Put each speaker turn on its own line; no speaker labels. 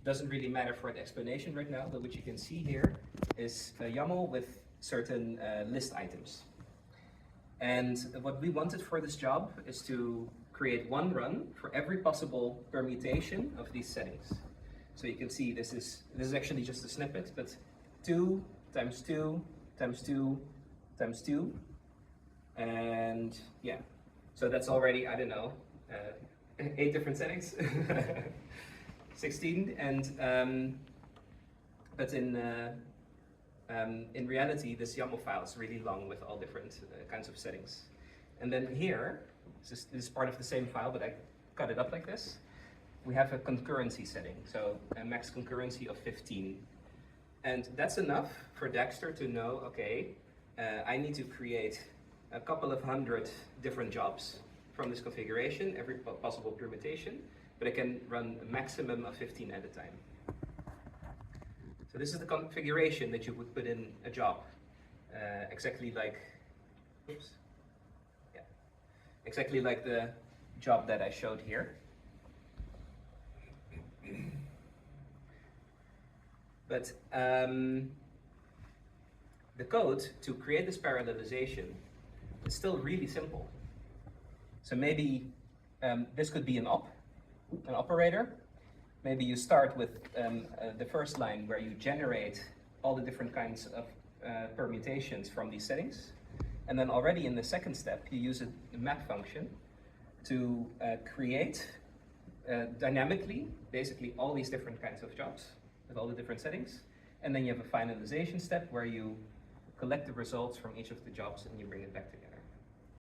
doesn't really matter for the explanation right now, but what you can see here is a YAML with certain list items. And what we wanted for this job is to create one run for every possible permutation of these settings. So you can see this is actually just a snippet, but 2 times 2 times 2 times 2, and yeah, so that's already, I don't know, 8 different settings, 16, and but in reality, this YAML file is really long with all different kinds of settings. And then here, this is part of the same file, but I cut it up like this. We have a concurrency setting, so a max concurrency of 15. And that's enough for Dagster to know, okay, I need to create a couple of hundred different jobs from this configuration, every possible permutation, but I can run a maximum of 15 at a time. So this is the configuration that you would put in a job, exactly like, oops, yeah, exactly like the job that I showed here. But the code to create this parallelization is still really simple. So maybe this could be an operator. Maybe you start with the first line where you generate all the different kinds of permutations from these settings. And then already in the second step, you use a map function to create dynamically, basically all these different kinds of jobs with all the different settings. And then you have a finalization step where you collect the results from each of the jobs and you bring it back together.